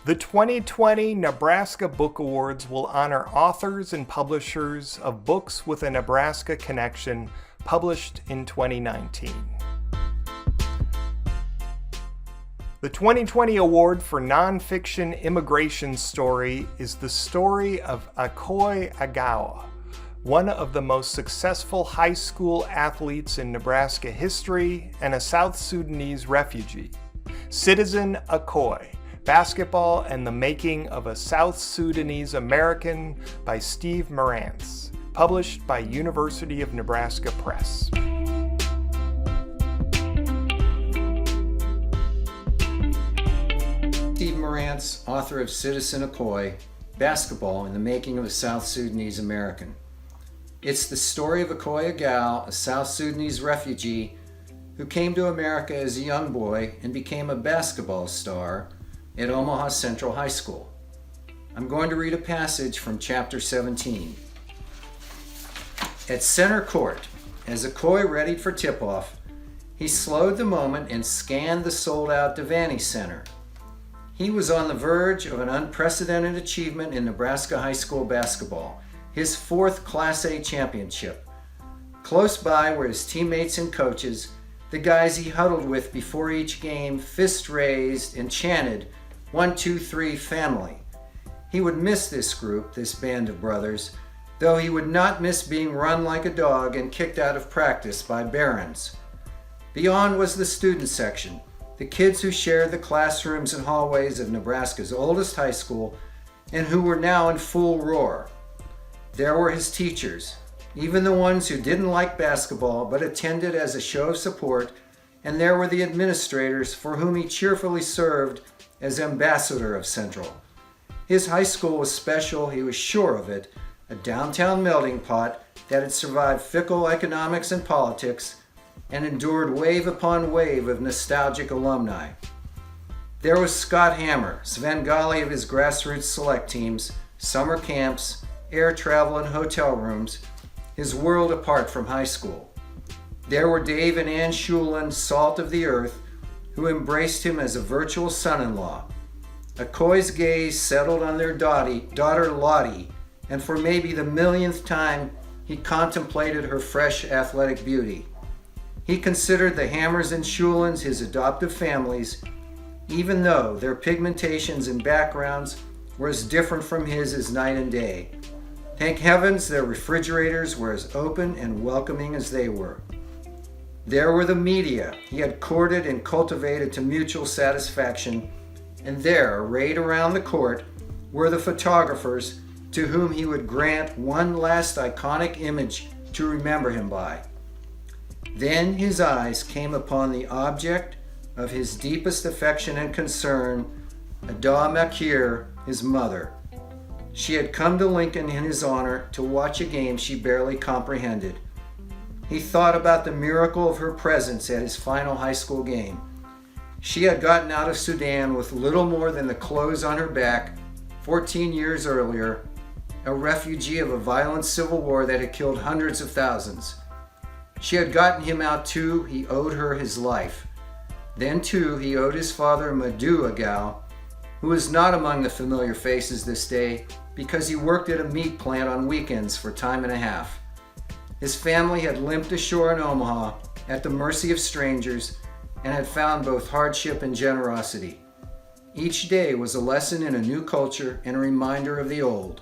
The 2020 Nebraska Book Awards will honor authors and publishers of books with a Nebraska connection published in 2019. The 2020 award for nonfiction immigration story is the story of Akoy one of the most successful high school athletes in Nebraska history and a South Sudanese refugee. Citizen Akoy, Basketball and the Making of a South Sudanese American by Steve Marantz, published by University of Nebraska Press. Steve Marantz, author of Citizen Akoy, Basketball and the Making of a South Sudanese American. It's the story of Akoy, a South Sudanese refugee who came to America as a young boy and became a basketball star at Omaha Central High School. I'm going to read a passage from chapter 17. At center court, as Akoy readied for tip-off, he slowed the moment and scanned the sold-out Devaney Center. He was on the verge of an unprecedented achievement in Nebraska high school basketball, his fourth Class A championship. Close by were his teammates and coaches, the guys he huddled with before each game, fist raised and chanted, 1, 2, 3, family. He would miss this group, this band of brothers, though he would not miss being run like a dog and kicked out of practice by Barons. Beyond was the student section, the kids who shared the classrooms and hallways of Nebraska's oldest high school and who were now in full roar. There were his teachers, even the ones who didn't like basketball but attended as a show of support, and there were the administrators for whom he cheerfully served as ambassador of Central. His high school was special, he was sure of it, a downtown melting pot that had survived fickle economics and politics and endured wave upon wave of nostalgic alumni. There was Scott Hammer, Svengali of his grassroots select teams, summer camps, air travel and hotel rooms, his world apart from high school. There were Dave and Ann Shulin, salt of the earth, who embraced him as a virtual son-in-law. Akoy's gaze settled on their daughter Lottie, and for maybe the millionth time, he contemplated her fresh athletic beauty. He considered the Hammers and Shulins his adoptive families, even though their pigmentations and backgrounds were as different from his as night and day. Thank heavens their refrigerators were as open and welcoming as they were. There were the media he had courted and cultivated to mutual satisfaction, and there, arrayed around the court, were the photographers to whom he would grant one last iconic image to remember him by. Then his eyes came upon the object of his deepest affection and concern, Ada Makir, his mother. She had come to Lincoln in his honor to watch a game she barely comprehended. He thought about the miracle of her presence at his final high school game. She had gotten out of Sudan with little more than the clothes on her back 14 years earlier, a refugee of a violent civil war that had killed hundreds of thousands. She had gotten him out too, he owed her his life. Then too, he owed his father Madhu Agal, who is not among the familiar faces this day because he worked at a meat plant on weekends for time and a half. His family had limped ashore in Omaha at the mercy of strangers and had found both hardship and generosity. Each day was a lesson in a new culture and a reminder of the old.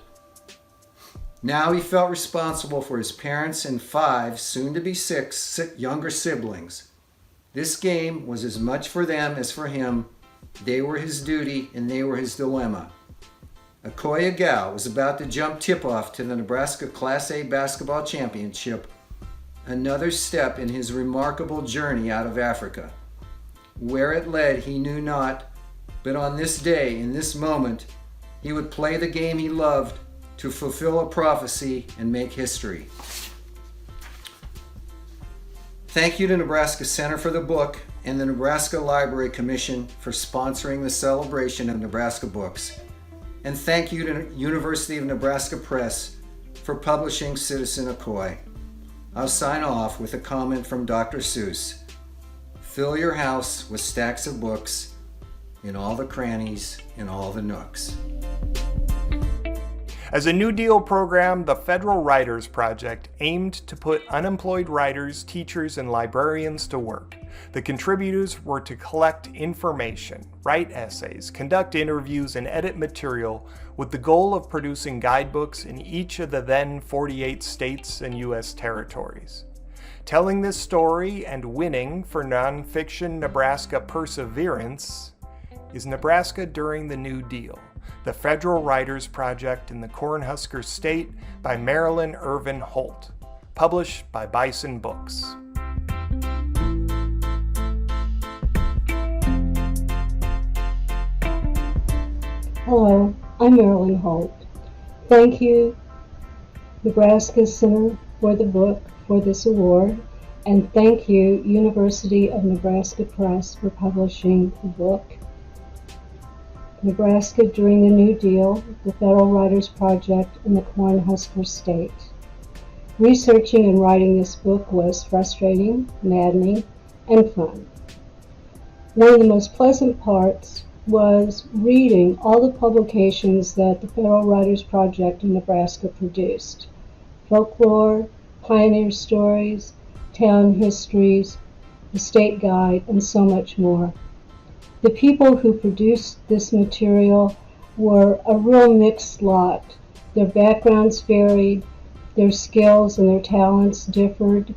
Now he felt responsible for his parents and 5, soon to be 6, younger siblings. This game was as much for them as for him. They were his duty and they were his dilemma. Akoy was about to jump tip-off to the Nebraska Class A basketball championship, another step in his remarkable journey out of Africa. Where it led he knew not, but on this day, in this moment, he would play the game he loved to fulfill a prophecy and make history. Thank you to Nebraska Center for the Book and the Nebraska Library Commission for sponsoring the celebration of Nebraska Books. And thank you to University of Nebraska Press for publishing Citizen Akoy. I'll sign off with a comment from Dr. Seuss. Fill your house with stacks of books in all the crannies, in all the nooks. As a New Deal program, the Federal Writers Project aimed to put unemployed writers, teachers, and librarians to work. The contributors were to collect information, write essays, conduct interviews, and edit material with the goal of producing guidebooks in each of the then 48 states and U.S. territories. Telling this story and winning for nonfiction Nebraska Perseverance is Nebraska During the New Deal, the Federal Writers Project in the Cornhusker State by Marilyn Irvin Holt, published by Bison Books. Hello, I'm Marilyn Holt. Thank you, Nebraska Center for the Book, for this award, and thank you, University of Nebraska Press, for publishing the book. Nebraska During the New Deal, the Federal Writers Project in the Cornhusker State. Researching and writing this book was frustrating, maddening, and fun. One of the most pleasant parts was reading all the publications that the Federal Writers Project in Nebraska produced. Folklore, pioneer stories, town histories, the state guide, and so much more. The people who produced this material were a real mixed lot. Their backgrounds varied, their skills and their talents differed,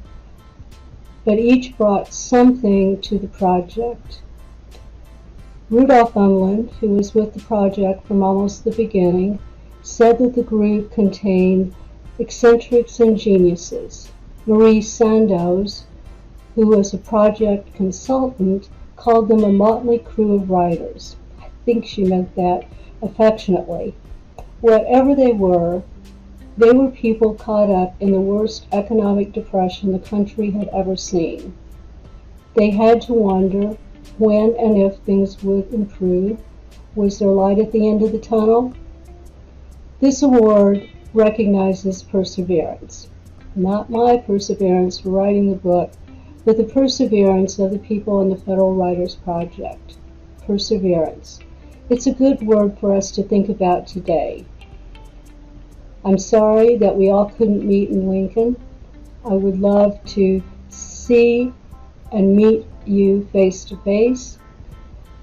but each brought something to the project. Rudolph Umland, who was with the project from almost the beginning, said that the group contained eccentrics and geniuses. Marie Sandoz, who was a project consultant, called them a motley crew of writers. I think she meant that affectionately. Whatever they were people caught up in the worst economic depression the country had ever seen. They had to wonder when and if things would improve. Was there light at the end of the tunnel? This award recognizes perseverance. Not my perseverance for writing the book, but the perseverance of the people in the Federal Writers Project. Perseverance. It's a good word for us to think about today. I'm sorry that we all couldn't meet in Lincoln. I would love to see and meet you face to face,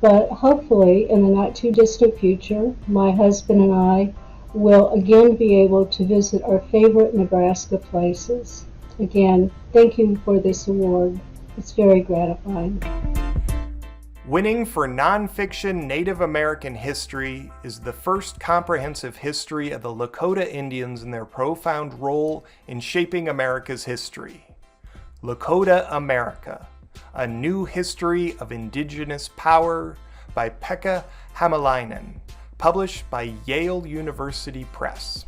but hopefully in the not too distant future, my husband and I will again be able to visit our favorite Nebraska places. Again, thank you for this award. It's very gratifying. Winning for nonfiction Native American history is the first comprehensive history of the Lakota Indians and their profound role in shaping America's history. Lakota America, A New History of Indigenous Power by Pekka Hämäläinen, published by Yale University Press.